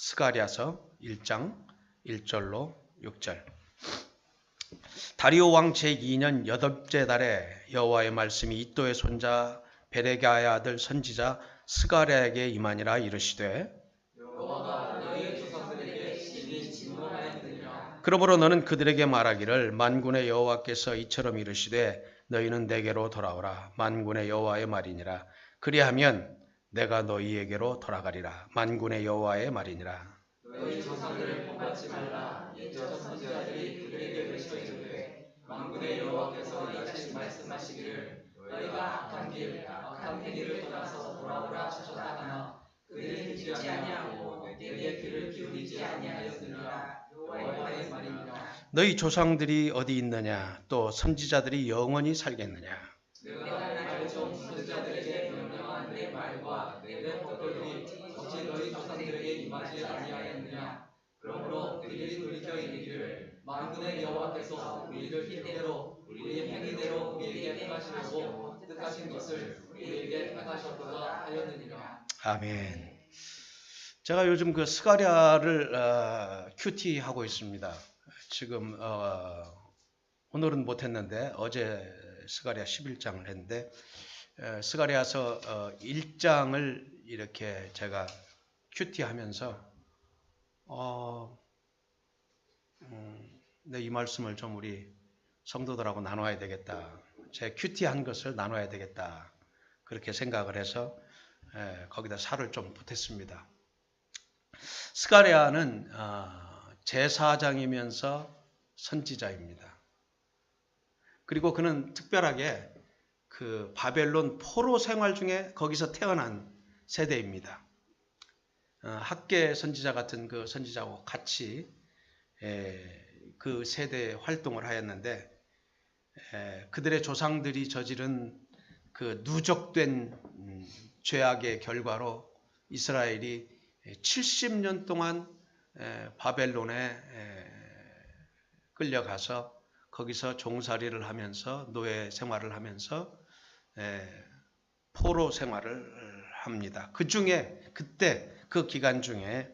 스가랴서 1장 1절로 6절. 다리오 왕 제2년 8째 달에 여호와의 말씀이 이도의 손자 베레가의 아들 선지자 스가랴에게 임하니라. 이르시되 여호와가 너희 조상들에게 심히 진노하였느니라. 그러므로 너는 그들에게 말하기를 만군의 여호와께서 이처럼 이르시되 너희는 내게로 돌아오라. 만군의 여호와의 말이니라. 그리하면 내가 너희에게로 돌아가리라. 만군의 여호와의 말이니라. 너희 조상들을 본받지 말라. 옛적 선지자들이 그들에게 외쳐 이르되 만군의 여호와께서 이같이 말씀하시기를 너희가 악한 행위를 떠나서 돌아오라 하셨다 하나 그들이 듣지 아니하고 내게 귀를 기울이지 아니하였느니라. 여호와의 말이니라. 너희 조상들이 어디 있느냐? 또 선지자들이 영원히 살겠느냐? 내가 말종 선지자들에게 명령한 내 말과 내 법도들이 어찌 너희 조상들에게 임하지 아니하였느냐. 그러므로 그들이 돌이켜 이르기를 만군의 여호와께서 우리를 뜻대로 우리의 행위대로 우리에게 행하시려고 뜻하신 것을 우리에게 행하셨도다 하였느니라. 아멘. 제가 요즘 그 스가랴를 큐티하고 있습니다. 지금 오늘은 못했는데 어제 스가랴 11장을 했는데 스가랴서 1장을 이렇게 제가 큐티하면서 이 말씀을 좀 우리 성도들하고 나눠야 되겠다. 제 큐티한 것을 나눠야 되겠다. 그렇게 생각을 해서 거기다 살을 좀 보탰습니다. 스가랴는 제사장이면서 선지자입니다. 그리고 그는 특별하게 그 바벨론 포로 생활 중에 거기서 태어난 세대입니다. 학계 선지자 같은 그 선지자하고 같이 그 세대에 활동을 하였는데 그들의 조상들이 저지른 그 누적된 죄악의 결과로 이스라엘이 70년 동안 바벨론에 끌려가서 거기서 종살이를 하면서 노예 생활을 하면서 포로 생활을 합니다. 그 중에 그때 그 기간 중에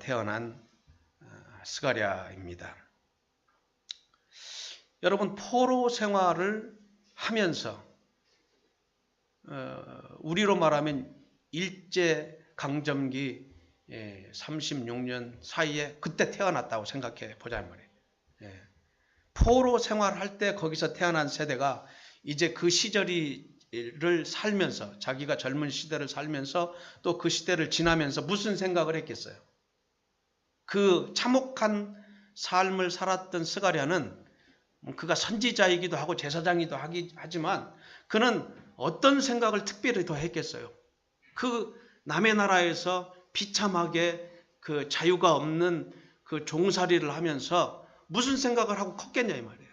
태어난 스가랴입니다. 여러분, 포로 생활을 하면서 우리로 말하면 일제 강점기 36년 사이에 그때 태어났다고 생각해 보자는 말이에요. 포로 생활할 때 거기서 태어난 세대가 이제 그 시절을 살면서 자기가 젊은 시대를 살면서 또 그 시대를 지나면서 무슨 생각을 했겠어요? 그 참혹한 삶을 살았던 스가랴는 그가 선지자이기도 하고 제사장이기도 하지만 그는 어떤 생각을 특별히 더 했겠어요? 그 남의 나라에서 비참하게 그 자유가 없는 그 종살이를 하면서 무슨 생각을 하고 컸겠냐 이 말이에요.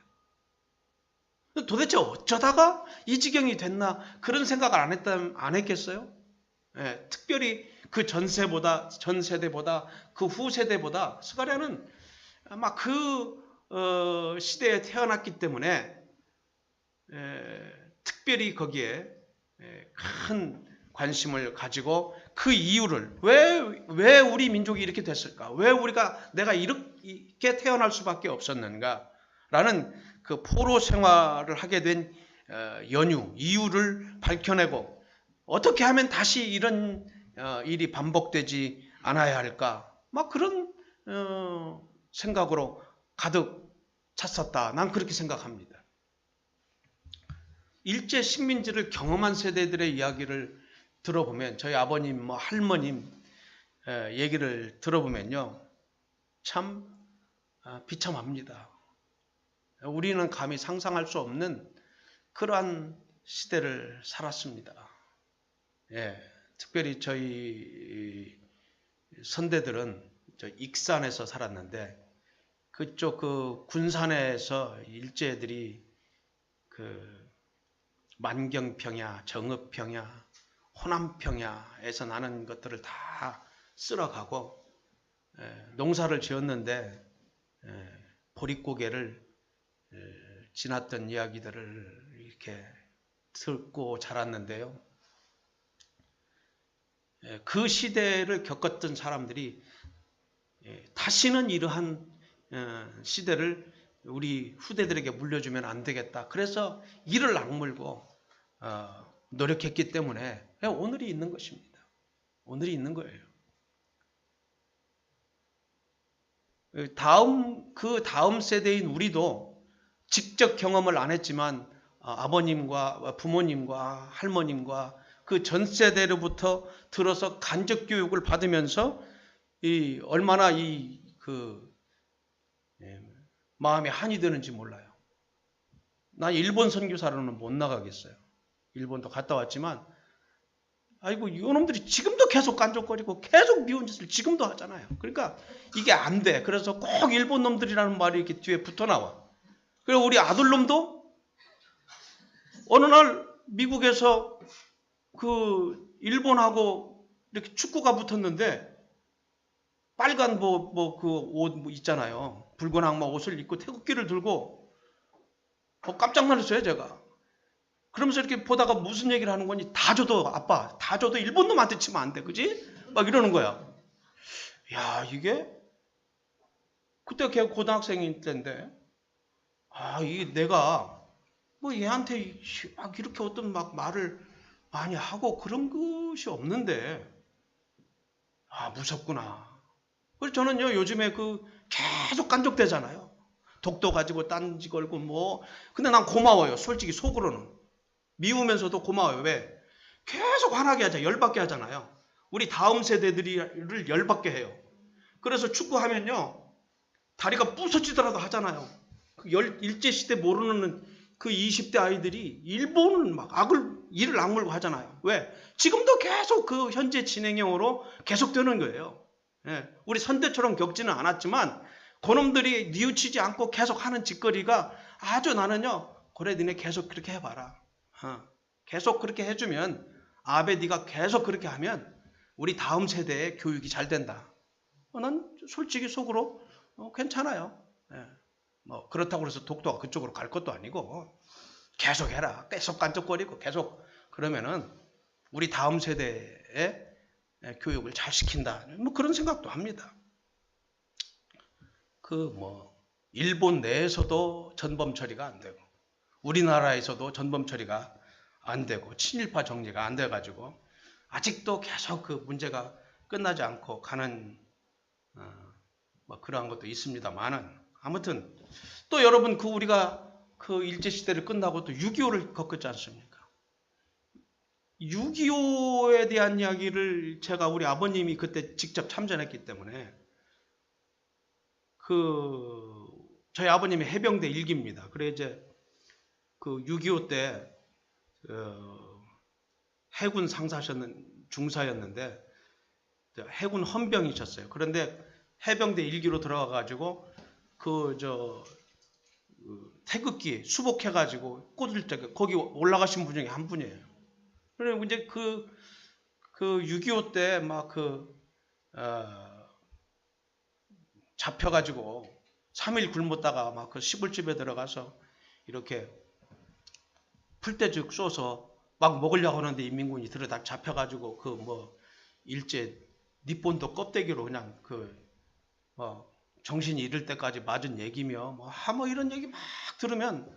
도대체 어쩌다가 이 지경이 됐나 그런 생각을 안 했겠어요? 특별히 그 전 세대보다 그 후 세대보다 스가랴는 아마 그 시대에 태어났기 때문에 특별히 거기에 큰 관심을 가지고 그 이유를 왜 우리 민족이 이렇게 됐을까? 왜 내가 이렇게 태어날 수밖에 없었는가? 라는 그 포로 생활을 하게 된 이유를 밝혀내고 어떻게 하면 다시 이런 일이 반복되지 않아야 할까? 막 그런 생각으로 가득 찼었다. 난 그렇게 생각합니다. 일제 식민지를 경험한 세대들의 이야기를 들어보면 저희 아버님, 할머님 얘기를 들어보면요. 참 비참합니다. 우리는 감히 상상할 수 없는 그러한 시대를 살았습니다. 특별히 저희 선대들은 저 익산에서 살았는데 그쪽 그 군산에서 일제들이 그 만경평야, 정읍평야, 호남평야에서 나는 것들을 다 쓸어가고 농사를 지었는데 보릿고개를 지났던 이야기들을 이렇게 듣고 자랐는데요. 그 시대를 겪었던 사람들이 다시는 이러한 시대를 우리 후대들에게 물려주면 안 되겠다. 그래서 이를 악물고 노력했기 때문에 오늘이 있는 것입니다. 오늘이 있는 거예요. 그 다음 세대인 우리도 직접 경험을 안 했지만 아버님과 부모님과 할머님과 그 전 세대로부터 들어서 간접 교육을 받으면서 얼마나 마음에 한이 되는지 몰라요. 난 일본 선교사로는 못 나가겠어요. 일본도 갔다 왔지만 아이고 이놈들이 지금도 계속 깐족거리고 계속 미운 짓을 지금도 하잖아요. 그러니까 이게 안 돼. 그래서 꼭 일본 놈들이라는 말이 이렇게 뒤에 붙어 나와. 그리고 우리 아들놈도 어느 날 미국에서 그 일본하고 이렇게 축구가 붙었는데 빨간 그 옷 있잖아요. 붉은 악마 옷을 입고 태극기를 들고 깜짝 놀랐어요, 제가. 그러면서 이렇게 보다가 무슨 얘기를 하는 거니? 다 줘도 아빠, 다 줘도 일본 놈한테 치면 안 돼, 그지? 막 이러는 거야. 야, 이게 그때 걔 고등학생일 때인데, 이게 내가 뭐 얘한테 막 이렇게 어떤 막 말을 많이 하고 그런 것이 없는데, 무섭구나. 그래서 저는요 요즘에 계속 간족되잖아요. 독도 가지고 딴지 걸고 뭐. 근데 난 고마워요. 솔직히 속으로는. 미우면서도 고마워요. 왜? 계속 화나게 하자. 열받게 하잖아요. 우리 다음 세대들을 열받게 해요. 그래서 축구하면요. 다리가 부서지더라도 하잖아요. 일제시대 모르는 그 20대 아이들이 일본은 막 이를 악물고 하잖아요. 왜? 지금도 계속 그 현재 진행형으로 계속되는 거예요. 예, 우리 선대처럼 겪지는 않았지만 그놈들이 뉘우치지 않고 계속 하는 짓거리가 아주 나는요. 그래 니네 계속 그렇게 해봐라. 계속 그렇게 해주면 아베 네가 계속 그렇게 하면 우리 다음 세대의 교육이 잘 된다. 난 솔직히 속으로 괜찮아요. 예, 뭐 그렇다고 해서 독도가 그쪽으로 갈 것도 아니고 계속 해라. 계속 깐족거리고 계속 그러면은 우리 다음 세대의 교육을 잘 시킨다. 뭐 그런 생각도 합니다. 일본 내에서도 전범 처리가 안 되고 우리나라에서도 전범 처리가 안 되고 친일파 정리가 안 돼가지고 아직도 계속 그 문제가 끝나지 않고 가는 뭐 그러한 것도 있습니다만은 아무튼 또 여러분 우리가 그 일제시대를 끝나고 또 6.25를 겪었지 않습니까? 6.25에 대한 이야기를 제가 우리 아버님이 그때 직접 참전했기 때문에 저희 아버님이 해병대 1기입니다. 그래 이제 그 6.25 때 해군 중사였는데 해군 헌병이셨어요. 그런데 해병대 1기로 들어가 가지고 태극기 수복해 가지고 꽂을 때 거기 올라가신 분 중에 한 분이에요. 그리고 이제 6.25 때 막 잡혀가지고 3일 굶었다가 막 시골집에 들어가서 이렇게 풀떼죽 쏘서 막 먹으려고 하는데 인민군이 들어다 잡혀가지고 일제 니폰도 껍데기로 그냥 정신이 잃을 때까지 맞은 얘기며 뭐 이런 얘기 막 들으면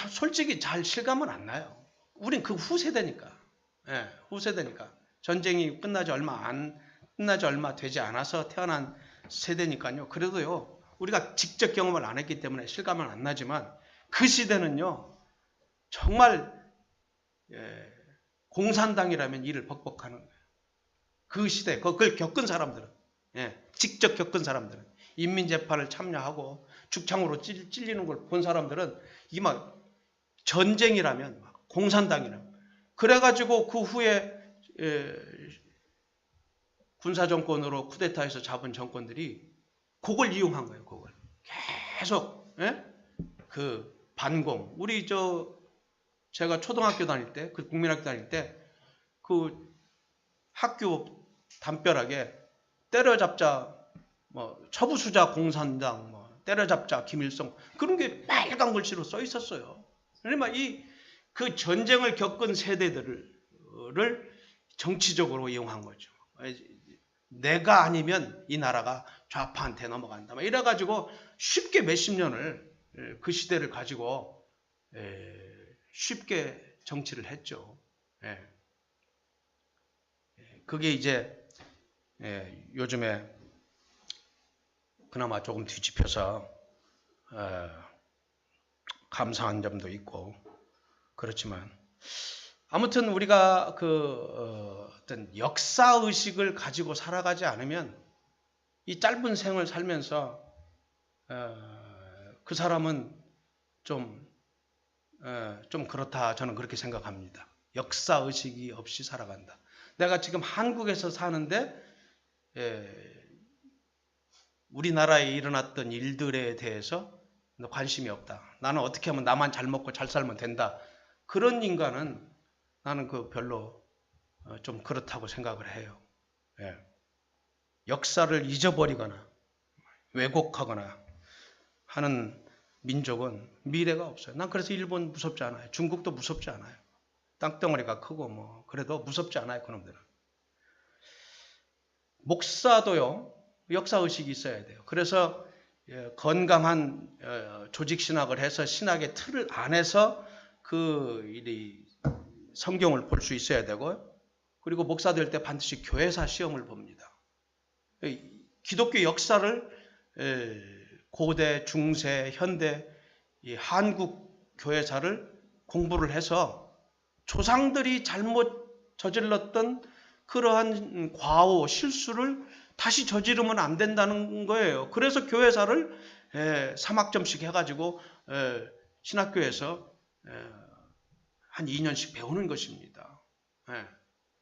솔직히 잘 실감은 안 나요. 우린 그 후세대니까. 예, 후세대니까. 전쟁이 끝나지 얼마 되지 않아서 태어난 세대니까요. 그래도요, 우리가 직접 경험을 안 했기 때문에 실감은 안 나지만 그 시대는요, 정말 공산당이라면 이를 벅벅하는 거예요. 그 시대, 그걸 겪은 사람들은, 직접 겪은 사람들은, 인민재판을 참여하고 죽창으로 찔리는 걸 본 사람들은 이 막 전쟁이라면 공산당이라면 그래가지고 그 후에 군사정권으로 쿠데타해서 잡은 정권들이 그걸 이용한 거예요. 그걸 계속 반공. 우리 제가 초등학교 다닐 때 국민학교 다닐 때 학교 담벼락에 때려잡자 처부수자 공산당 때려잡자 김일성 그런 게 빨간 글씨로 써 있었어요. 그러니까 그 전쟁을 겪은 세대들을 정치적으로 이용한 거죠. 내가 아니면 이 나라가 좌파한테 넘어간다. 이래가지고 쉽게 몇십 년을 그 시대를 가지고 쉽게 정치를 했죠. 그게 이제 요즘에 그나마 조금 뒤집혀서 감사한 점도 있고 그렇지만 아무튼 우리가 어떤 역사 의식을 가지고 살아가지 않으면 이 짧은 생을 살면서 그 사람은 좀 그렇다 저는 그렇게 생각합니다. 역사 의식이 없이 살아간다. 내가 지금 한국에서 사는데 우리나라에 일어났던 일들에 대해서 관심이 없다. 나는 어떻게 하면 나만 잘 먹고 잘 살면 된다. 그런 인간은 나는 별로 좀 그렇다고 생각을 해요. 역사를 잊어버리거나 왜곡하거나 하는 민족은 미래가 없어요. 난 그래서 일본 무섭지 않아요. 중국도 무섭지 않아요. 땅덩어리가 크고 그래도 무섭지 않아요. 그놈들은. 목사도요. 역사의식이 있어야 돼요. 그래서 건강한 조직신학을 해서 신학의 틀 안에서 성경을 볼 수 있어야 되고 그리고 목사 될 때 반드시 교회사 시험을 봅니다. 기독교 역사를 고대, 중세, 현대 이 한국 교회사를 공부를 해서 조상들이 잘못 저질렀던 그러한 과오, 실수를 다시 저지르면 안 된다는 거예요. 그래서 교회사를 3학점씩 해가지고 신학교에서 한 2년씩 배우는 것입니다.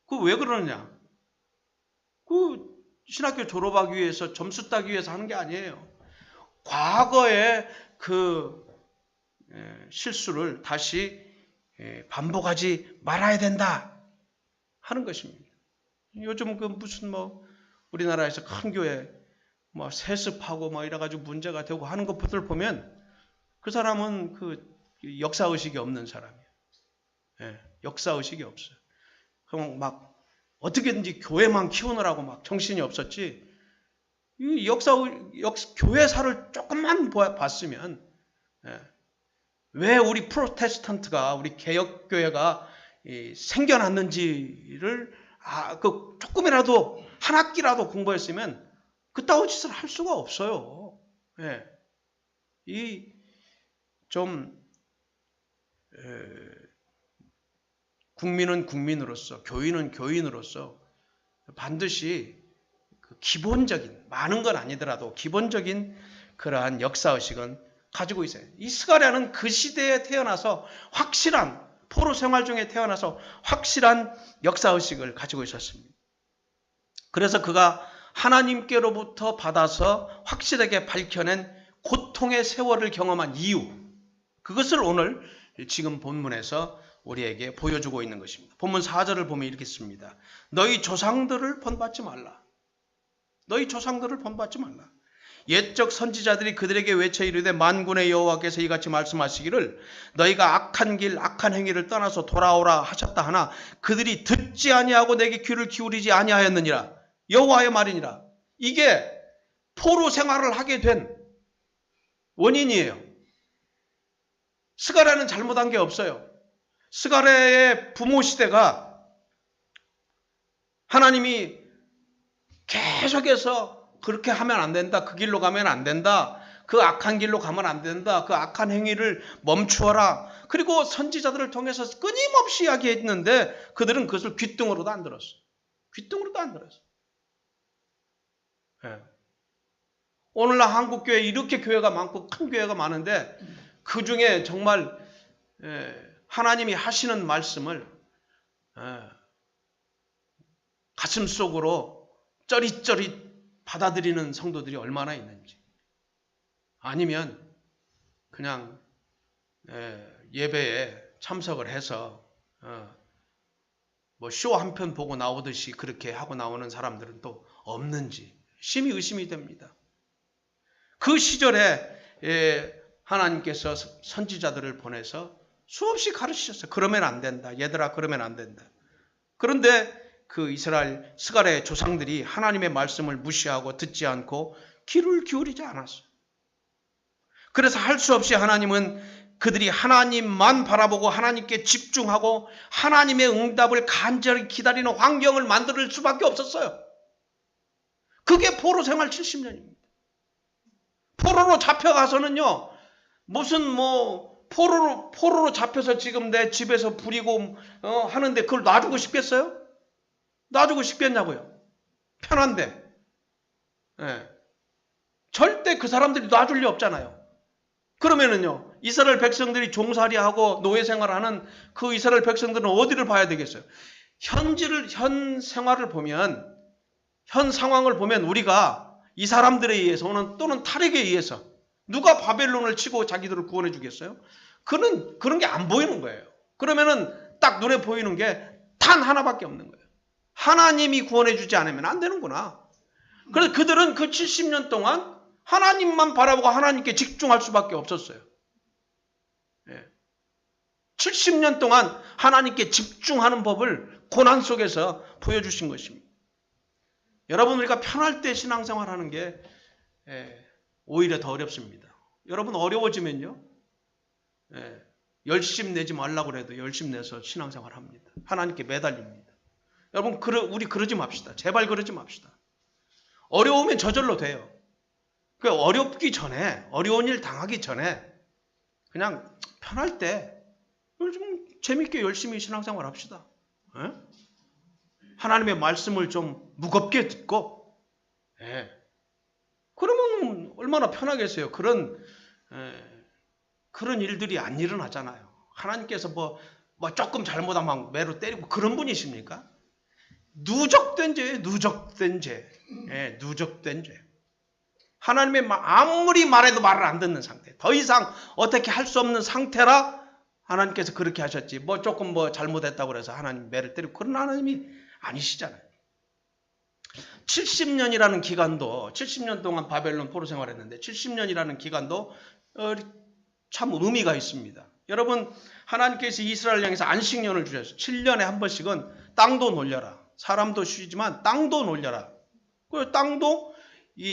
그 왜 그러느냐? 그 신학교 졸업하기 위해서 점수 따기 위해서 하는 게 아니에요. 과거의 그 실수를 다시 반복하지 말아야 된다 하는 것입니다. 요즘 무슨 우리나라에서 큰 교회 세습하고 이래가지고 문제가 되고 하는 것들을 보면 그 사람은 역사 의식이 없는 사람이에요. 역사 의식이 없어요. 그럼 어떻게든지 교회만 키우느라고 정신이 없었지. 이 교회사를 조금만 봤으면 왜 우리 프로테스탄트가 우리 개혁교회가 생겨났는지를 조금이라도 한 학기라도 공부했으면 그따위 짓을 할 수가 없어요. 국민은 국민으로서 교인은 교인으로서 반드시 기본적인 많은 건 아니더라도 기본적인 그러한 역사의식은 가지고 있어요. 이 스가랴는 그 시대에 태어나서 확실한 포로 생활 중에 태어나서 확실한 역사의식을 가지고 있었습니다. 그래서 그가 하나님께로부터 받아서 확실하게 밝혀낸 고통의 세월을 경험한 이유, 그것을 오늘 지금 본문에서 우리에게 보여주고 있는 것입니다. 본문 4절을 보면 이렇게 씁니다. 너희 조상들을 본받지 말라. 너희 조상들을 본받지 말라. 옛적 선지자들이 그들에게 외쳐 이르되 만군의 여호와께서 이같이 말씀하시기를 너희가 악한 길 악한 행위를 떠나서 돌아오라 하셨다 하나 그들이 듣지 아니하고 내게 귀를 기울이지 아니하였느니라. 여호와의 말이니라. 이게 포로 생활을 하게 된 원인이에요. 스가랴는 잘못한 게 없어요. 스가랴의 부모 시대가 하나님이 계속해서 그렇게 하면 안 된다. 그 길로 가면 안 된다. 그 악한 길로 가면 안 된다. 그 악한 행위를 멈추어라. 그리고 선지자들을 통해서 끊임없이 이야기했는데 그들은 그것을 귓등으로도 안 들었어. 귓등으로도 안 들었어. 오늘날 한국교회 이렇게 교회가 많고 큰 교회가 많은데 그 중에 정말 하나님이 하시는 말씀을 가슴 속으로 쩌릿쩌릿 받아들이는 성도들이 얼마나 있는지. 아니면 그냥 예배에 참석을 해서 쇼 한 편 보고 나오듯이 그렇게 하고 나오는 사람들은 또 없는지 심히 의심이 됩니다. 그 시절에 하나님께서 선지자들을 보내서 수없이 가르치셨어요. 그러면 안 된다. 얘들아 그러면 안 된다. 그런데 그 이스라엘 스갈의 조상들이 하나님의 말씀을 무시하고 듣지 않고 귀를 기울이지 않았어요. 그래서 할 수 없이 하나님은 그들이 하나님만 바라보고 하나님께 집중하고 하나님의 응답을 간절히 기다리는 환경을 만들 수밖에 없었어요. 그게 포로 생활 70년입니다. 포로로 잡혀가서는요, 무슨 포로로 잡혀서 지금 내 집에서 부리고 하는데 그걸 놔주고 싶겠어요? 놔주고 싶겠냐고요? 편한데. 예. 절대 그 사람들이 놔줄 리 없잖아요. 그러면은요, 이스라엘 백성들이 종살이하고 노예 생활하는 그 이스라엘 백성들은 어디를 봐야 되겠어요? 현 생활을 보면, 현 상황을 보면 우리가 이 사람들에 의해서 또는 탈에게 의해서 누가 바벨론을 치고 자기들을 구원해 주겠어요? 그런 게 안 보이는 거예요. 그러면은 딱 눈에 보이는 게 단 하나밖에 없는 거예요. 하나님이 구원해 주지 않으면 안 되는구나. 그래서 그들은 그 70년 동안 하나님만 바라보고 하나님께 집중할 수밖에 없었어요. 70년 동안 하나님께 집중하는 법을 고난 속에서 보여주신 것입니다. 여러분, 우리가 편할 때 신앙생활하는 게 오히려 더 어렵습니다. 여러분, 어려워지면요, 열심 내지 말라고 해도 열심 내서 신앙생활 합니다. 하나님께 매달립니다. 여러분, 우리 그러지 맙시다. 제발 그러지 맙시다. 어려우면 저절로 돼요. 그 어렵기 전에, 어려운 일 당하기 전에 그냥 편할 때 좀 재밌게 열심히 신앙생활 합시다. 하나님의 말씀을 좀 무겁게 듣고, 그러면 얼마나 편하겠어요. 그런 일들이 안 일어나잖아요. 하나님께서 조금 잘못하면 매로 때리고 그런 분이십니까? 누적된 죄예요. 누적된 죄. 누적된 죄. 하나님의 아무리 말해도 말을 안 듣는 상태. 더 이상 어떻게 할 수 없는 상태라 하나님께서 그렇게 하셨지. 조금 잘못했다고 해서 하나님 매를 때리고 그런 하나님이 아니시잖아요. 70년이라는 기간도, 70년 동안 바벨론 포로 생활했는데 70년이라는 기간도 참 의미가 있습니다. 여러분, 하나님께서 이스라엘 향해서 안식년을 주셨어요. 7년에 한 번씩은 땅도 놀려라. 사람도 쉬지만 땅도 놀려라. 그 땅도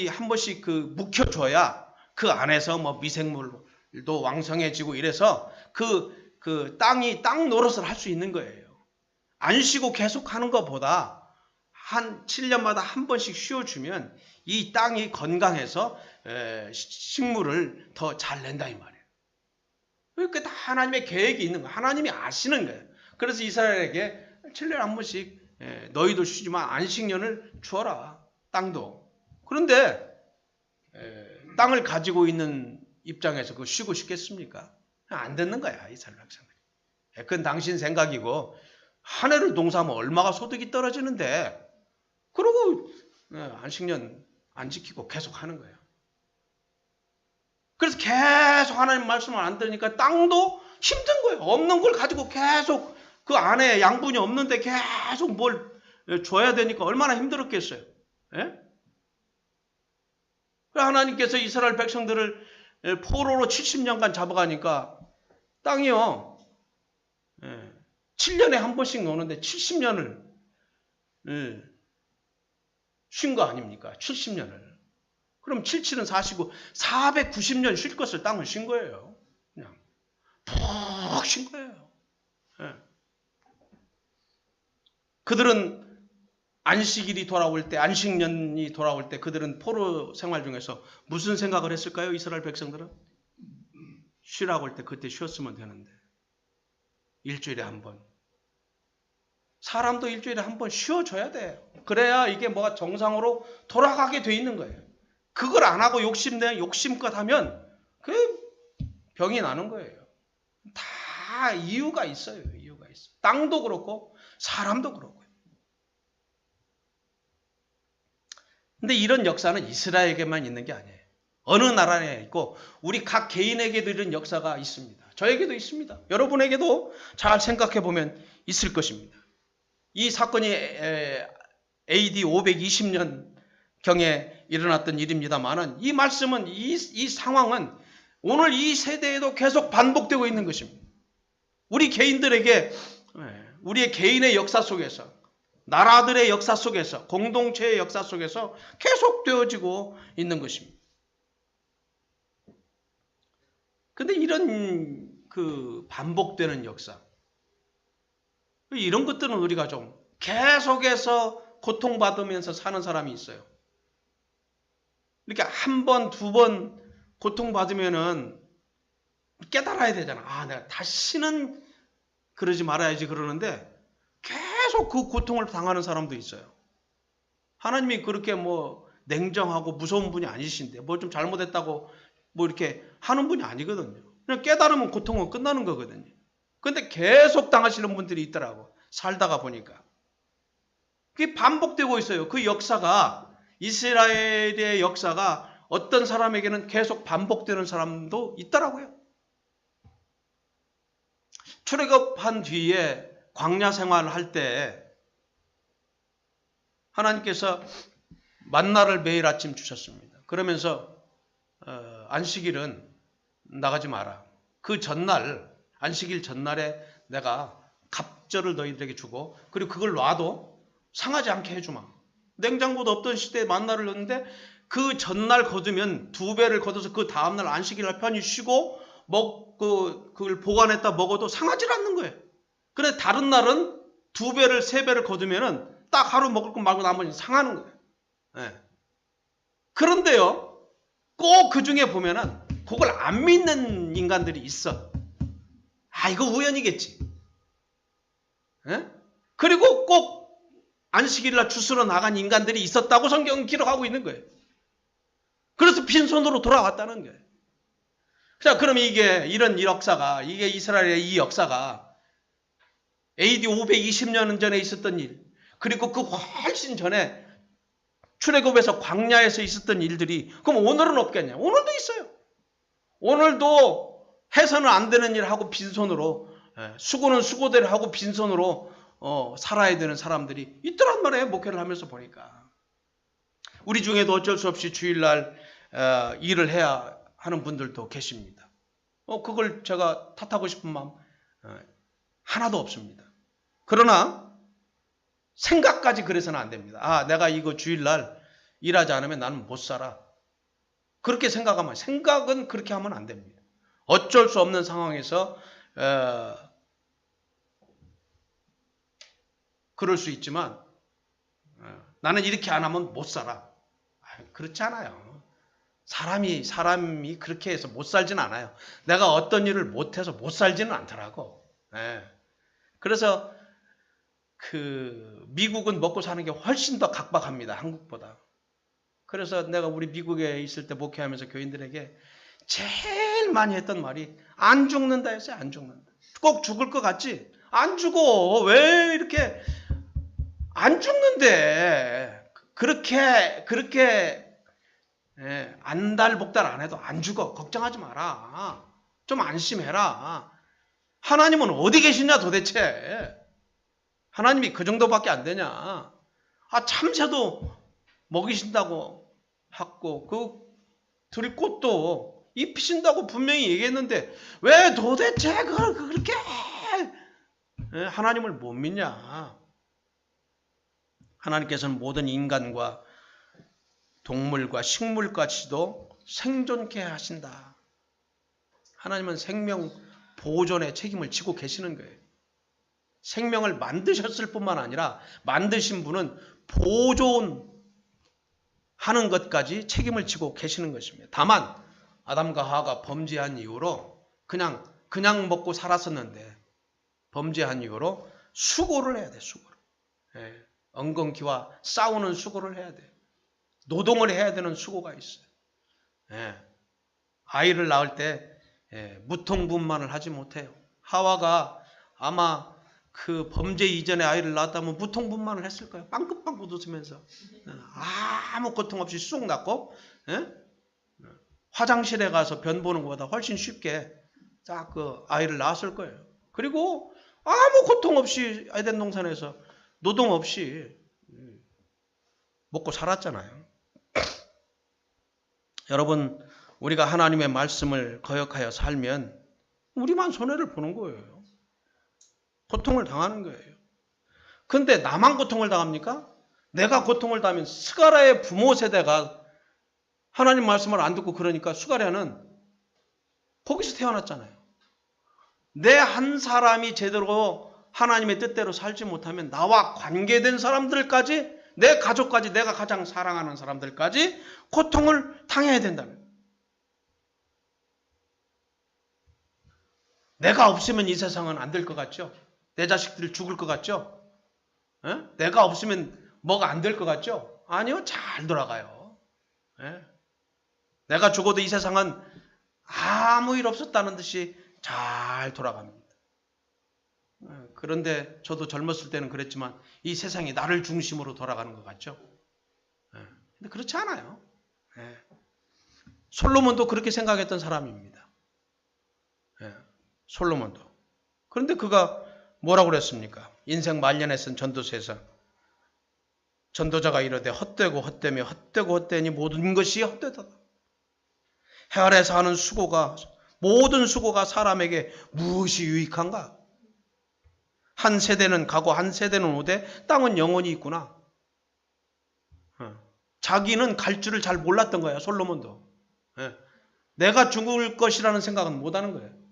한 번씩 묵혀줘야 그 안에서 미생물도 왕성해지고 이래서 그 땅 노릇을 할 수 있는 거예요. 안 쉬고 계속 하는 것보다 한 7년마다 한 번씩 쉬어주면 이 땅이 건강해서 식물을 더 잘 낸다 이 말이에요. 그러니까 다 하나님의 계획이 있는 거예요. 하나님이 아시는 거예요. 그래서 이스라엘에게 7년에 한 번씩 너희도 쉬지만 안식년을 주어라. 땅도. 그런데 땅을 가지고 있는 입장에서 그거 쉬고 싶겠습니까? 안 듣는 거야, 이스라엘 백성들이. 그건 당신 생각이고, 한 해를 농사하면 얼마가 소득이 떨어지는데, 그러고 안식년 안 지키고 계속 하는 거예요. 그래서 계속 하나님 말씀을 안 들으니까 땅도 힘든 거예요. 없는 걸 가지고 계속 그 안에 양분이 없는데 계속 뭘 줘야 되니까 얼마나 힘들었겠어요. 하나님께서 이스라엘 백성들을 포로로 70년간 잡아가니까 땅이요, 7년에 한 번씩 노는데 70년을 쉰 거 아닙니까? 70년을. 그럼 77은 4시고 490년 쉴 것을 땅을 쉰 거예요. 그냥 푹 쉰 거예요. 그들은 안식일이 돌아올 때, 안식년이 돌아올 때 그들은 포로 생활 중에서 무슨 생각을 했을까요? 이스라엘 백성들은? 쉬라고 할 때 그때 쉬었으면 되는데. 일주일에 한 번. 사람도 일주일에 한 번 쉬어줘야 돼요. 그래야 이게 뭐가 정상으로 돌아가게 돼 있는 거예요. 그걸 안 하고 욕심껏 하면 그 병이 나는 거예요. 다 이유가 있어요. 이유가 있어요. 땅도 그렇고 사람도 그렇고요. 근데 이런 역사는 이스라엘에게만 있는 게 아니에요. 어느 나라에 있고 우리 각 개인에게도 이런 역사가 있습니다. 저에게도 있습니다. 여러분에게도 잘 생각해 보면 있을 것입니다. 이 사건이 AD 520년경에 일어났던 일입니다만은 이 말씀은 이 상황은 오늘 이 세대에도 계속 반복되고 있는 것입니다. 우리 개인들에게 우리의 개인의 역사 속에서 나라들의 역사 속에서, 공동체의 역사 속에서 계속 되어지고 있는 것입니다. 근데 이런 반복되는 역사, 이런 것들은 우리가 좀 계속해서 고통받으면서 사는 사람이 있어요. 이렇게 한 번, 두 번 고통받으면은 깨달아야 되잖아. 아, 내가 다시는 그러지 말아야지 그러는데 계속 그 고통을 당하는 사람도 있어요. 하나님이 그렇게 냉정하고 무서운 분이 아니신데 좀 잘못했다고 이렇게 하는 분이 아니거든요. 그냥 깨달으면 고통은 끝나는 거거든요. 근데 계속 당하시는 분들이 있더라고. 살다가 보니까. 그게 반복되고 있어요. 그 역사가, 이스라엘의 역사가 어떤 사람에게는 계속 반복되는 사람도 있더라고요. 출애굽한 뒤에 광야 생활을 할 때 하나님께서 만나를 매일 아침 주셨습니다. 그러면서 안식일은 나가지 마라. 그 전날, 안식일 전날에 내가 갑절을 너희들에게 주고, 그리고 그걸 놔도 상하지 않게 해주마. 냉장고도 없던 시대에 만나를 넣는데 그 전날 거두면 2배를 거둬서 그 다음날 안식일날 편히 쉬고 그걸 보관했다 먹어도 상하지 않는 거예요. 그런데 다른 날은 2배를 3배를 거두면은 딱 하루 먹을 것 말고 나머지는 상하는 거예요. 네. 그런데요, 꼭 그 중에 보면은 그걸 안 믿는 인간들이 있어. 아, 이거 우연이겠지. 네? 그리고 꼭 안식일날 주스러 나간 인간들이 있었다고 성경은 기록하고 있는 거예요. 그래서 빈손으로 돌아왔다는 거예요. 자, 그럼 이런 역사가, 이게 이스라엘의 이 역사가 AD 520년 전에 있었던 일, 그리고 그 훨씬 전에 출애굽에서 광야에서 있었던 일들이 그럼 오늘은 없겠냐? 오늘도 있어요. 오늘도 해서는 안 되는 일 하고 빈손으로, 수고는 수고대로 하고 빈손으로 살아야 되는 사람들이 있더란 말이에요. 목회를 하면서 보니까. 우리 중에도 어쩔 수 없이 주일날 일을 해야 하는 분들도 계십니다. 그걸 제가 탓하고 싶은 마음 하나도 없습니다. 그러나 생각까지 그래서는 안 됩니다. 아, 내가 이거 주일날 일하지 않으면 나는 못 살아. 그렇게 생각은 그렇게 하면 안 됩니다. 어쩔 수 없는 상황에서 그럴 수 있지만 나는 이렇게 안 하면 못 살아. 그렇지 않아요. 사람이 그렇게 해서 못 살지는 않아요. 내가 어떤 일을 못해서 못 살지는 않더라고. 그래서 미국은 먹고 사는 게 훨씬 더 각박합니다. 한국보다. 그래서 내가 우리 미국에 있을 때 목회하면서 교인들에게 제일 많이 했던 말이 안 죽는다 했어요. 안 죽는다. 꼭 죽을 것 같지? 안 죽어. 왜 이렇게 안 죽는데? 그렇게 안달복달 안 해도 안 죽어. 걱정하지 마라. 좀 안심해라. 하나님은 어디 계시냐 도대체. 하나님이 그 정도밖에 안 되냐. 참새도 먹이신다고 하고 들꽃도 입히신다고 분명히 얘기했는데 왜 도대체 그렇게 하나님을 못 믿냐. 하나님께서는 모든 인간과 동물과 식물까지도 생존케 하신다. 하나님은 생명 보존의 책임을 지고 계시는 거예요. 생명을 만드셨을 뿐만 아니라 만드신 분은 보존하는 것까지 책임을 지고 계시는 것입니다. 다만 아담과 하와가 범죄한 이후로 그냥 먹고 살았었는데 범죄한 이후로 수고를 해야 돼. 수고를. 엉겅퀴와 싸우는 수고를 해야 돼. 노동을 해야 되는 수고가 있어요. 아이를 낳을 때 무통분만을 하지 못해요. 하와가 아마 그 범죄 이전에 아이를 낳았다면 무통분만을 했을 거예요. 빵긋빵긋 웃으면서 아무 고통 없이 쑥 낳고 화장실에 가서 변 보는 것보다 훨씬 쉽게 딱 그 아이를 낳았을 거예요. 그리고 아무 고통 없이 에덴 동산에서 노동 없이 먹고 살았잖아요. 여러분, 우리가 하나님의 말씀을 거역하여 살면 우리만 손해를 보는 거예요. 고통을 당하는 거예요. 근데 나만 고통을 당합니까? 내가 고통을 당하면 스가랴의 부모 세대가 하나님 말씀을 안 듣고 그러니까 스가랴는 거기서 태어났잖아요. 내 한 사람이 제대로 하나님의 뜻대로 살지 못하면 나와 관계된 사람들까지, 내 가족까지, 내가 가장 사랑하는 사람들까지 고통을 당해야 된다는 거예요. 내가 없으면 이 세상은 안 될 것 같죠? 내 자식들이 죽을 것 같죠? 내가 없으면 뭐가 안 될 것 같죠? 아니요, 잘 돌아가요. 내가 죽어도 이 세상은 아무 일 없었다는 듯이 잘 돌아갑니다. 그런데 저도 젊었을 때는 그랬지만 이 세상이 나를 중심으로 돌아가는 것 같죠? 근데 그렇지 않아요. 솔로몬도 그렇게 생각했던 사람입니다. 솔로몬도. 그런데 그가 뭐라고 그랬습니까? 인생 말년에 쓴 전도서에서 전도자가 이르되 헛되고 헛되며 헛되고 헛되니 모든 것이 헛되다. 해 아래서 하는 수고가, 모든 수고가 사람에게 무엇이 유익한가? 한 세대는 가고 한 세대는 오되 땅은 영원히 있구나. 자기는 갈 줄을 잘 몰랐던 거야, 솔로몬도. 내가 죽을 것이라는 생각은 못하는 거예요.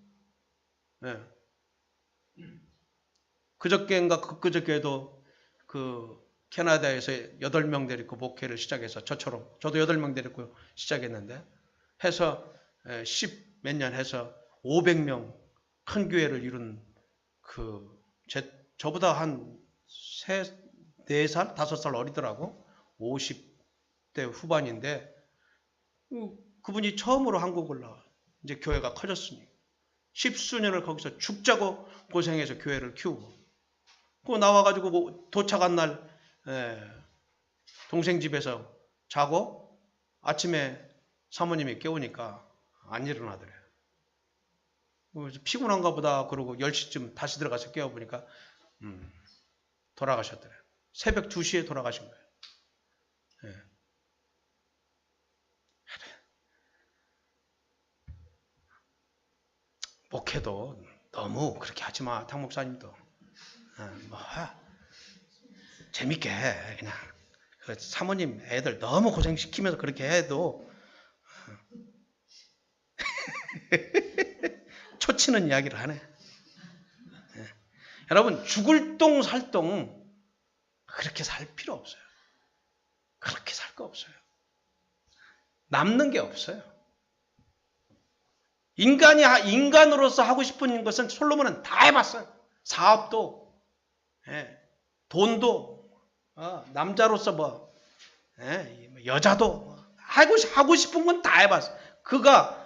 그저께인가 그저께도 그 캐나다에서 8명 데리고 목회를 시작해서 저처럼 저도 8명 데리고 시작했는데 해서 10 몇 년 해서 500명 큰 교회를 이룬 저보다 한 4살, 5살 어리더라고. 50대 후반인데 그분이 처음으로 한국을 나와. 이제 교회가 커졌으니 10수년을 거기서 죽자고 고생해서 교회를 키우고 그 나와가지고 도착한 날 동생 집에서 자고 아침에 사모님이 깨우니까 안 일어나더래요. 피곤한가 보다 그러고 10시쯤 다시 들어가서 깨워보니까 돌아가셨더래요. 새벽 2시에 돌아가신 거예요. 목회도 너무 그렇게 하지 마. 탕 목사님도 재밌게 그냥 사모님 애들 너무 고생시키면서 그렇게 해도 초치는 이야기를 하네. 여러분 죽을 똥 살 똥 그렇게 살 필요 없어요. 그렇게 살 거 없어요. 남는 게 없어요. 인간으로서 하고 싶은 것은 솔로몬은 다 해봤어요. 사업도, 돈도, 남자로서 여자도 하고 싶은 건 다 해봤어. 그가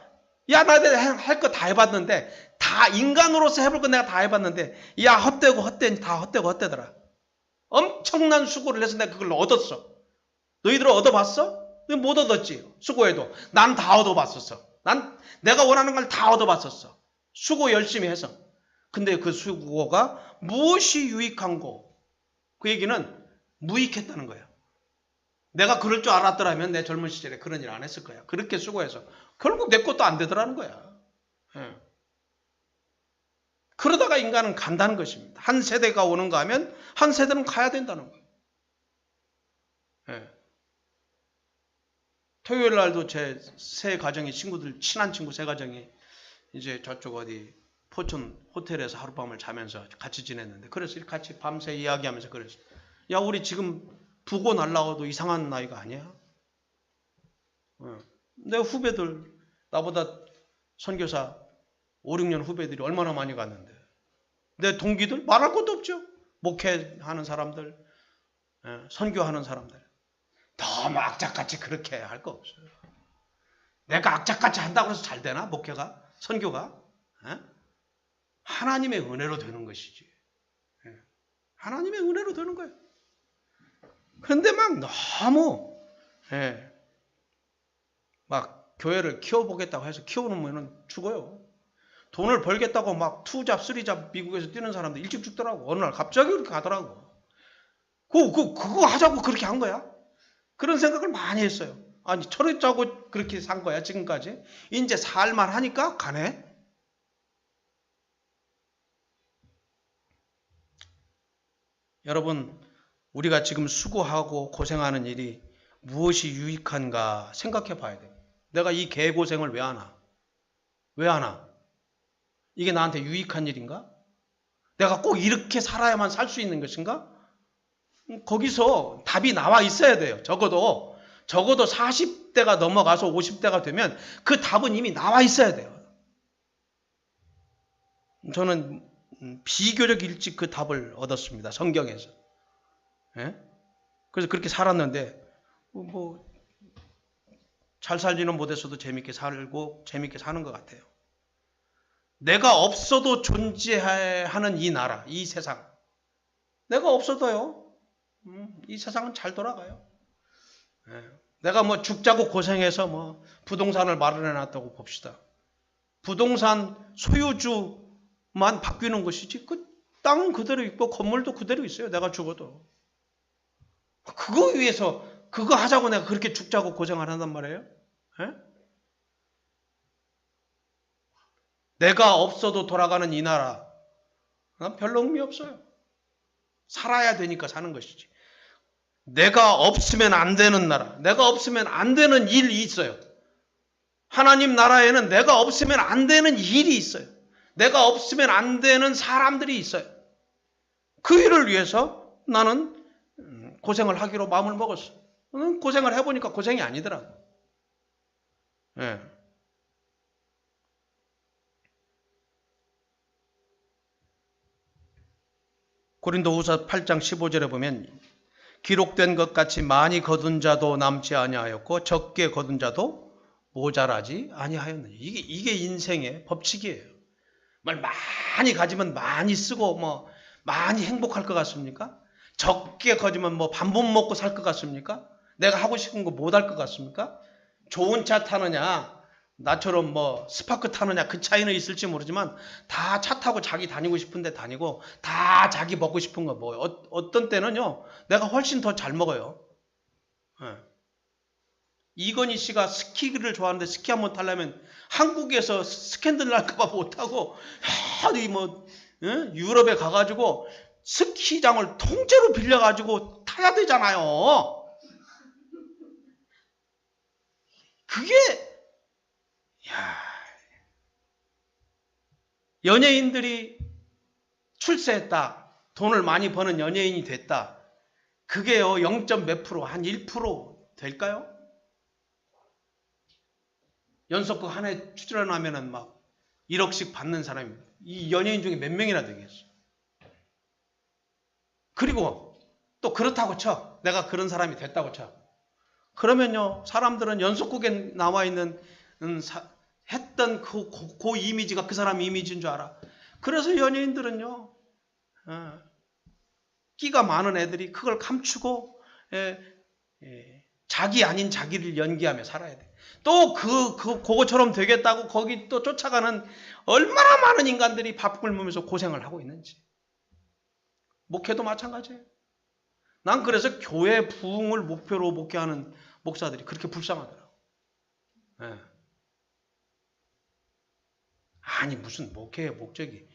야 나 할 거 다 해봤는데 다 인간으로서 해볼 거 내가 다 해봤는데 야 헛되고 헛되니 다 헛되고 헛되더라. 엄청난 수고를 해서 내가 그걸 얻었어. 너희들 얻어봤어? 못 얻었지. 수고해도 난 다 얻어봤었어. 난 내가 원하는 걸 다 얻어봤었어. 수고 열심히 해서. 근데 그 수고가 무엇이 유익한고? 그 얘기는 무익했다는 거예요. 내가 그럴 줄 알았더라면 내 젊은 시절에 그런 일 안 했을 거야. 그렇게 수고해서 결국 내 것도 안 되더라는 거야. 그러다가 인간은 간다는 것입니다. 한 세대가 오는가 하면 한 세대는 가야 된다는 거예요. 토요일 날도 제 세 가정의 친구들, 친한 친구 세 가정이 이제 저쪽 어디 포천 호텔에서 하룻밤을 자면서 같이 지냈는데 그래서 같이 밤새 이야기하면서 그랬어요. 야 우리 지금 부고 날라와도 이상한 나이가 아니야. 내 후배들 나보다 선교사 5, 6년 후배들이 얼마나 많이 갔는데 내 동기들 말할 것도 없죠. 목회하는 사람들, 선교하는 사람들 너무 악착같이 그렇게 할 거 없어요. 내가 악착같이 한다고 해서 잘 되나? 목회가? 선교가? 하나님의 은혜로 되는 것이지. 하나님의 은혜로 되는 거예요. 그런데 막 너무 막 교회를 키워보겠다고 해서 키워놓으면 죽어요. 돈을 벌겠다고 막 투잡, 쓰리잡 미국에서 뛰는 사람들 일찍 죽더라고. 어느 날 갑자기 그렇게 가더라고. 그거 하자고 그렇게 한 거야? 그런 생각을 많이 했어요. 아니 철회자고 그렇게 산 거야 지금까지. 이제 살만 하니까 가네. 여러분, 우리가 지금 수고하고 고생하는 일이 무엇이 유익한가 생각해 봐야 돼요. 내가 이 개고생을 왜 하나? 왜 하나? 이게 나한테 유익한 일인가? 내가 꼭 이렇게 살아야만 살 수 있는 것인가? 거기서 답이 나와 있어야 돼요. 적어도 40대가 넘어가서 50대가 되면 그 답은 이미 나와 있어야 돼요. 저는 비교적 일찍 그 답을 얻었습니다. 성경에서. 예? 그래서 그렇게 살았는데 뭐 잘 살지는 못했어도 재밌게 살고 재밌게 사는 것 같아요. 내가 없어도 존재하는 이 나라, 이 세상. 내가 없어도요. 이 세상은 잘 돌아가요. 예. 내가 뭐 죽자고 고생해서 뭐 부동산을 마련해 놨다고 봅시다. 부동산 소유주만 바뀌는 것이지 그 땅은 그대로 있고 건물도 그대로 있어요. 내가 죽어도. 그거 위해서 그거 하자고 내가 그렇게 죽자고 고생을 한단 말이에요. 예? 내가 없어도 돌아가는 이 나라 난 별로 의미 없어요. 살아야 되니까 사는 것이지. 내가 없으면 안 되는 나라, 내가 없으면 안 되는 일이 있어요. 하나님 나라에는 내가 없으면 안 되는 일이 있어요. 내가 없으면 안 되는 사람들이 있어요. 그 일을 위해서 나는 고생을 하기로 마음을 먹었어. 고생을 해보니까 고생이 아니더라고. 예. 고린도후서 8장 15절에 보면 기록된 것 같이 많이 거둔 자도 남지 아니하였고 적게 거둔 자도 모자라지 아니하였느니. 이게 인생의 법칙이에요. 말 많이 가지면 많이 쓰고 뭐 많이 행복할 것 같습니까? 적게 거지면 뭐 반분 먹고 살 것 같습니까? 내가 하고 싶은 거 못 할 것 같습니까? 좋은 차 타느냐 나처럼 뭐 스파크 타느냐 그 차이는 있을지 모르지만 다 차 타고 자기 다니고 싶은 데 다니고 다 자기 먹고 싶은 거 뭐 어떤 때는요 내가 훨씬 더 잘 먹어요. 예. 이건희 씨가 스키를 좋아하는데 스키 한번 타려면 한국에서 스캔들 날까봐 못하고 어디 뭐 유럽에 가가지고 스키장을 통째로 빌려가지고 타야 되잖아요. 그게 연예인들이 출세했다. 돈을 많이 버는 연예인이 됐다. 그게요 0. 몇 프로 한 1% 될까요? 연속극 한 해 출연하면은 막 1억씩 받는 사람이 이 연예인 중에 몇 명이나 되겠어. 그리고 또 그렇다고 쳐. 내가 그런 사람이 됐다고 쳐. 그러면요 사람들은 연속극에 나와 있는 했던 그 이미지가 그 사람 이미지인 줄 알아. 그래서 연예인들은요 끼가 많은 애들이 그걸 감추고 자기 아닌 자기를 연기하며 살아야 돼. 또 그거처럼 되겠다고 거기 또 쫓아가는 얼마나 많은 인간들이 밥 굶으면서 고생을 하고 있는지. 목회도 마찬가지예요. 난 그래서 교회 부흥을 목표로 목회하는 목사들이 그렇게 불쌍하더라고. 네. 아니 무슨 목회의 목적이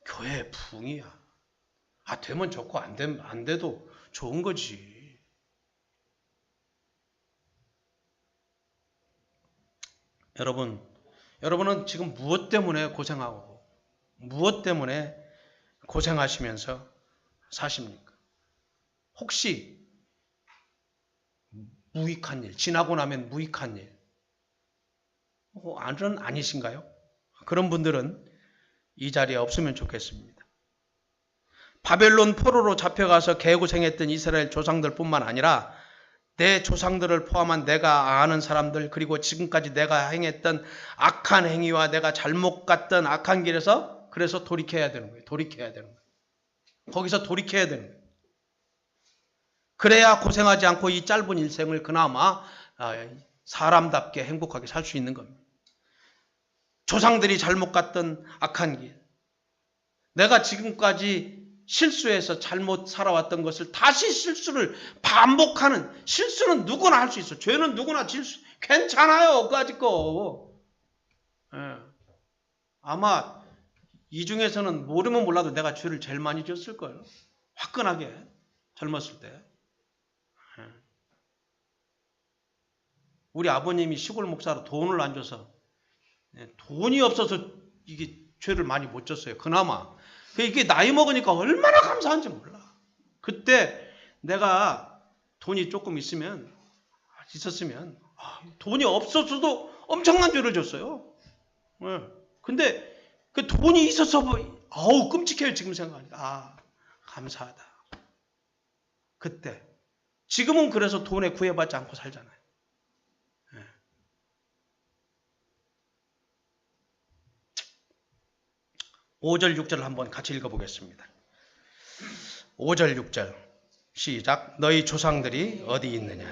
교회 부흥이야. 되면 좋고 안 돼도 좋은 거지. 여러분은 지금 무엇 때문에 고생하고 무엇 때문에 고생하시면서 사십니까? 혹시 무익한 일, 지나고 나면 무익한 일, 아니신가요? 그런 분들은 이 자리에 없으면 좋겠습니다. 바벨론 포로로 잡혀가서 개고생했던 이스라엘 조상들뿐만 아니라 내 조상들을 포함한 내가 아는 사람들 그리고 지금까지 내가 행했던 악한 행위와 내가 잘못 갔던 악한 길에서 그래서 돌이켜야 되는 거예요. 거기서 돌이켜야 되는 거예요. 그래야 고생하지 않고 이 짧은 일생을 그나마 사람답게 행복하게 살 수 있는 겁니다. 조상들이 잘못 갔던 악한 길, 내가 지금까지 실수해서 잘못 살아왔던 것을 다시 실수를 반복하는 실수는 누구나 할 수 있어. 죄는 누구나 괜찮아요. 그까짓 거. 아마 이 중에서는 모르면 몰라도 내가 죄를 제일 많이 지었을 거예요. 화끈하게. 젊었을 때. 우리 아버님이 시골 목사로 돈을 안 줘서 돈이 없어서 이게 죄를 많이 못 졌어요. 그나마. 이게 나이 먹으니까 얼마나 감사한지 몰라. 그때 내가 돈이 조금 있었으면 돈이 없었어도 엄청난 죄를 졌어요. 근데 그 돈이 있어서 아우 끔찍해요. 지금 생각하니까. 감사하다. 그때. 지금은 그래서 돈에 구애받지 않고 살잖아요. 5절 6절을 한번 같이 읽어보겠습니다. 5절 6절 시작. 너희 조상들이 어디 있느냐?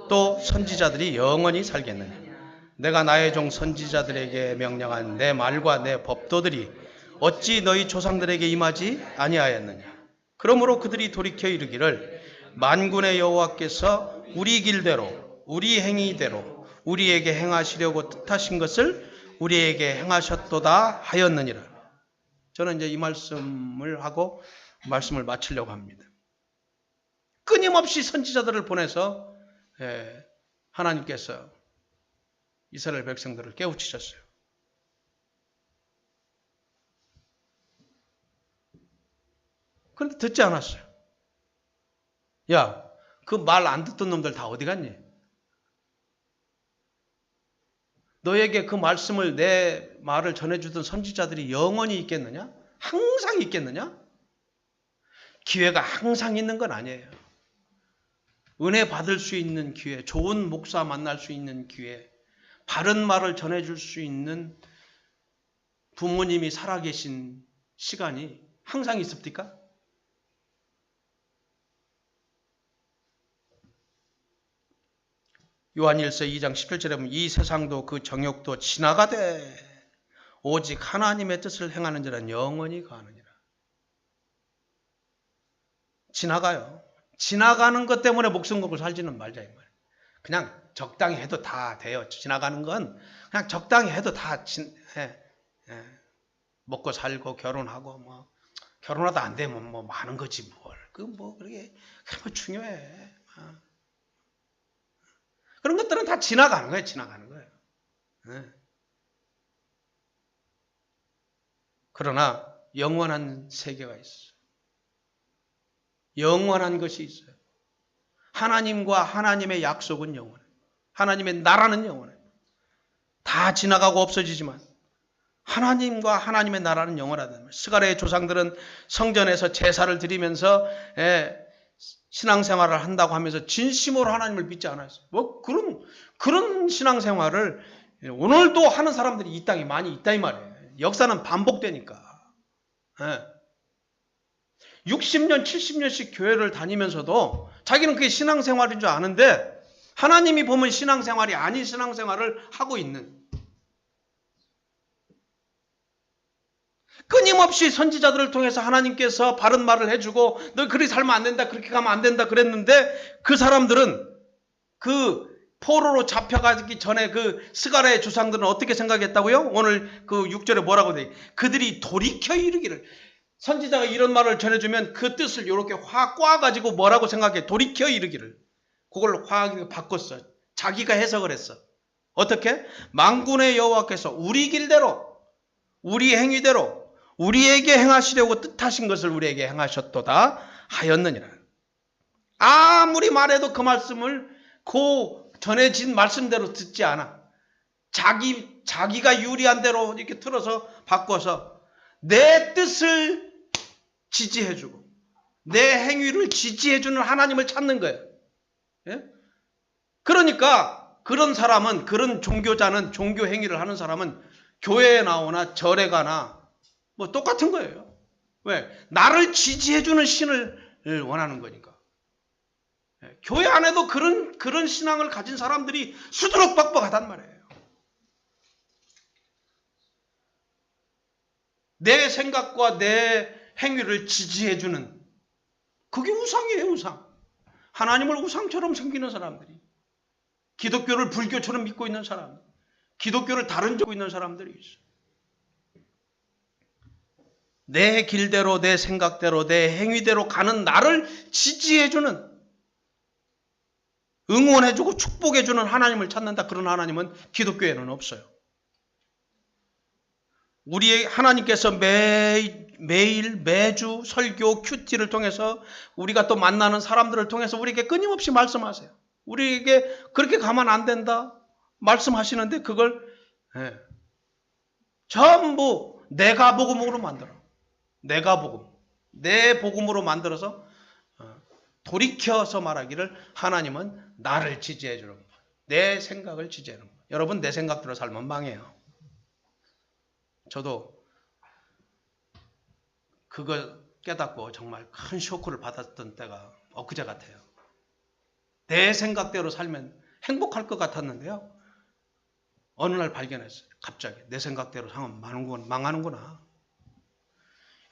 또 선지자들이 영원히 살겠느냐? 내가 나의 종 선지자들에게 명령한 내 말과 내 법도들이 어찌 너희 조상들에게 임하지 아니하였느냐? 그러므로 그들이 돌이켜 이르기를 만군의 여호와께서 우리 길대로 우리 행위대로 우리에게 행하시려고 뜻하신 것을 우리에게 행하셨도다 하였느니라. 저는 이제 이 말씀을 하고 말씀을 마치려고 합니다. 끊임없이 선지자들을 보내서 하나님께서 이스라엘 백성들을 깨우치셨어요. 그런데 듣지 않았어요. 야, 그 말 안 듣던 놈들 다 어디 갔니? 너에게 그 말씀을 내 말을 전해주던 선지자들이 영원히 있겠느냐? 항상 있겠느냐? 기회가 항상 있는 건 아니에요. 은혜 받을 수 있는 기회, 좋은 목사 만날 수 있는 기회, 바른 말을 전해줄 수 있는 부모님이 살아계신 시간이 항상 있습니까? 요한일서 2장 17절에 보면 이 세상도 그 정욕도 지나가되 오직 하나님의 뜻을 행하는 자는 영원히 거하느니라. 지나가요. 지나가는 것 때문에 목숨 걸고 살지는 말자 이 말이에요. 그냥 적당히 해도 다 돼요. 지나가는 건 그냥 적당히 해도 다 먹고 살고 결혼하고 뭐 결혼하다 안 되면 뭐 많은 거지 뭘. 그게 중요해. 그런 것들은 다 지나가는 거예요. 지나가는 거예요. 그러나 영원한 세계가 있어요. 영원한 것이 있어요. 하나님과 하나님의 약속은 영원해요. 하나님의 나라는 영원해요. 다 지나가고 없어지지만 하나님과 하나님의 나라는 영원하다는 말이에요. 스가랴의 조상들은 성전에서 제사를 드리면서 신앙생활을 한다고 하면서 진심으로 하나님을 믿지 않았어요. 뭐 그런 신앙생활을 오늘도 하는 사람들이 이 땅에 많이 있다 이 말이에요. 역사는 반복되니까. 60년, 70년씩 교회를 다니면서도 자기는 그게 신앙생활인 줄 아는데 하나님이 보면 신앙생활이 아닌 신앙생활을 하고 있는, 끊임없이 선지자들을 통해서 하나님께서 바른 말을 해주고 너 그렇게 살면 안 된다, 그렇게 가면 안 된다 그랬는데 그 사람들은 그 포로로 잡혀가기 전에 그 스가랴의 조상들은 어떻게 생각했다고요? 오늘 그 6절에 뭐라고 돼? 그들이 돌이켜 이르기를. 선지자가 이런 말을 전해주면 그 뜻을 이렇게 확 꽈가지고 뭐라고 생각해? 돌이켜 이르기를. 그걸 확 바꿨어. 자기가 해석을 했어. 어떻게? 만군의 여호와께서 우리 길대로 우리 행위대로 우리에게 행하시려고 뜻하신 것을 우리에게 행하셨도다 하였느니라. 아무리 말해도 그 말씀을 그 전해진 말씀대로 듣지 않아. 자기가 유리한 대로 이렇게 틀어서 바꿔서 내 뜻을 지지해주고 내 행위를 지지해주는 하나님을 찾는 거예요. 예? 그러니까 그런 사람은, 그런 종교자는, 종교 행위를 하는 사람은 교회에 나오나 절에 가나 뭐 똑같은 거예요. 왜? 나를 지지해주는 신을 원하는 거니까. 교회 안에도 그런 신앙을 가진 사람들이 수두룩박박하단 말이에요. 내 생각과 내 행위를 지지해주는, 그게 우상이에요. 우상. 하나님을 우상처럼 섬기는 사람들이, 기독교를 불교처럼 믿고 있는 사람, 기독교를 다른 쪽 있는 사람들이 있어요. 내 길대로, 내 생각대로, 내 행위대로 가는 나를 지지해주는, 응원해주고 축복해주는 하나님을 찾는다. 그런 하나님은 기독교에는 없어요. 우리 하나님께서 매일 매주 설교 큐티를 통해서 우리가 또 만나는 사람들을 통해서 우리에게 끊임없이 말씀하세요. 우리에게 그렇게 가면 안 된다 말씀하시는데 그걸 전부 내가 복음으로 만들어. 내가 복음. 내 복음으로 만들어서 돌이켜서 말하기를 하나님은 나를 지지해 주는 거야. 내 생각을 지지해 주는 거야. 여러분 내 생각대로 살면 망해요. 저도 그걸 깨닫고 정말 큰 쇼크를 받았던 때가 엊그제 같아요. 내 생각대로 살면 행복할 것 같았는데요. 어느 날 발견했어요. 갑자기 내 생각대로 살면 망하는구나.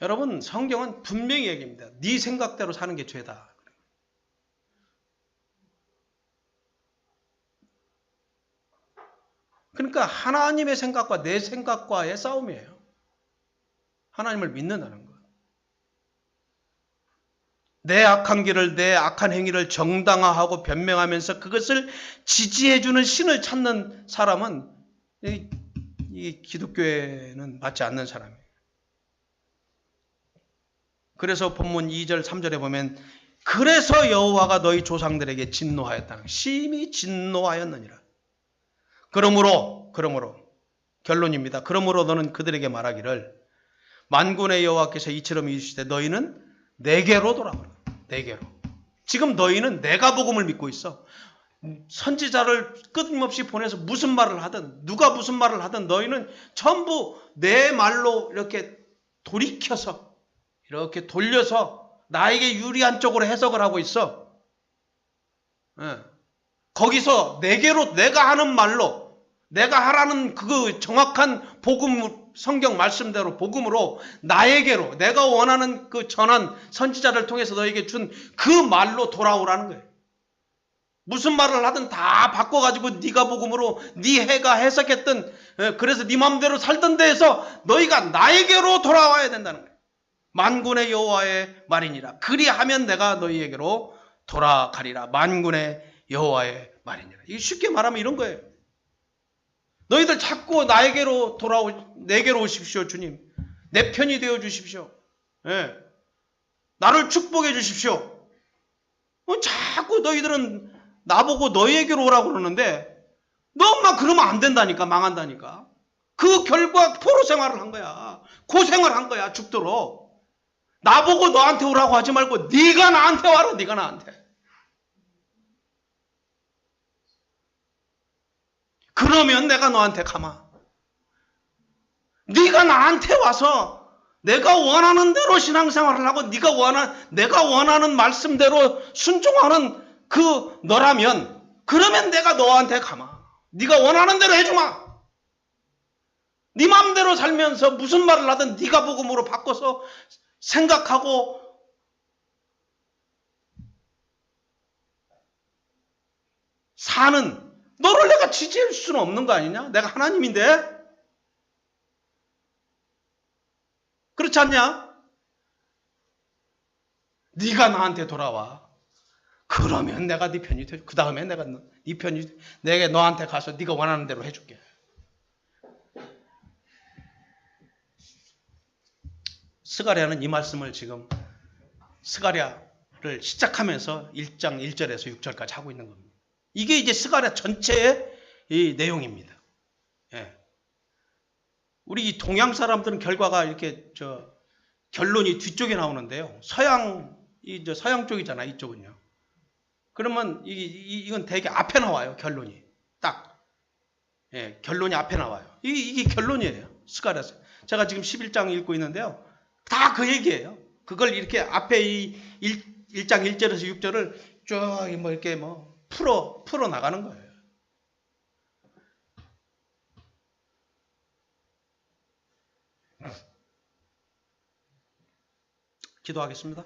여러분 성경은 분명히 얘기합니다. 네 생각대로 사는 게 죄다. 그러니까 하나님의 생각과 내 생각과의 싸움이에요. 하나님을 믿는다는 것. 내 악한 길을, 내 악한 행위를 정당화하고 변명하면서 그것을 지지해주는 신을 찾는 사람은 이 기독교에는 맞지 않는 사람이에요. 그래서 본문 2절 3절에 보면 그래서 여호와가 너희 조상들에게 진노하였다. 심히 진노하였느니라. 그러므로 결론입니다. 그러므로 너는 그들에게 말하기를 만군의 여호와께서 이처럼 이르시되 너희는 내게로 돌아오라. 내게로. 지금 너희는 내가 복음을 믿고 있어. 선지자를 끊임없이 보내서 무슨 말을 하든 누가 무슨 말을 하든 너희는 전부 내 말로 이렇게 돌이켜서 이렇게 돌려서 나에게 유리한 쪽으로 해석을 하고 있어. 거기서 내게로 내가 하는 말로 내가 하라는 그 정확한 복음 성경 말씀대로 복음으로 나에게로 내가 원하는 그 전한 선지자를 통해서 너에게 준 그 말로 돌아오라는 거예요. 무슨 말을 하든 다 바꿔가지고 네가 복음으로 네 해가 해석했던 그래서 네 마음대로 살던 데에서 너희가 나에게로 돌아와야 된다는 거예요. 만군의 여호와의 말이니라. 그리하면 내가 너희에게로 돌아가리라. 만군의 여호와의 말이니라. 이게 쉽게 말하면 이런 거예요. 너희들 자꾸 내게로 오십시오, 주님. 내 편이 되어 주십시오. 예. 나를 축복해 주십시오. 자꾸 너희들은 나보고 너희에게로 오라고 그러는데 너만 그러면 안 된다니까. 망한다니까. 그 결과 포로 생활을 한 거야. 고생을 한 거야. 죽도록. 나보고 너한테 오라고 하지 말고 네가 나한테 와라. 네가 나한테. 그러면 내가 너한테 가마. 네가 나한테 와서 내가 원하는 대로 신앙생활을 하고 내가 원하는 말씀대로 순종하는 그 너라면 그러면 내가 너한테 가마. 네가 원하는 대로 해주마. 네 마음대로 살면서 무슨 말을 하든 네가 복음으로 바꿔서 생각하고 사는 너를 내가 지지할 수는 없는 거 아니냐? 내가 하나님인데? 그렇지 않냐? 네가 나한테 돌아와. 그러면 내가 네 편이 돼. 그 다음에 내가 네 편이 내가 너한테 가서 네가 원하는 대로 해줄게. 스가랴는 이 말씀을 지금 스가랴를 시작하면서 1장 1절에서 6절까지 하고 있는 겁니다. 이게 이제 스가랴 전체의 이 내용입니다. 예. 우리 동양 사람들은 결과가 이렇게 결론이 뒤쪽에 나오는데요. 서양 쪽이잖아, 이쪽은요. 그러면 이건 되게 앞에 나와요, 결론이. 딱. 예, 결론이 앞에 나와요. 이게 결론이에요. 스가랴서. 제가 지금 11장 읽고 있는데요. 다 그 얘기예요. 그걸 이렇게 앞에 이 1장 1절에서 6절을 쭉 이렇게 풀어 나가는 거예요. 기도하겠습니다.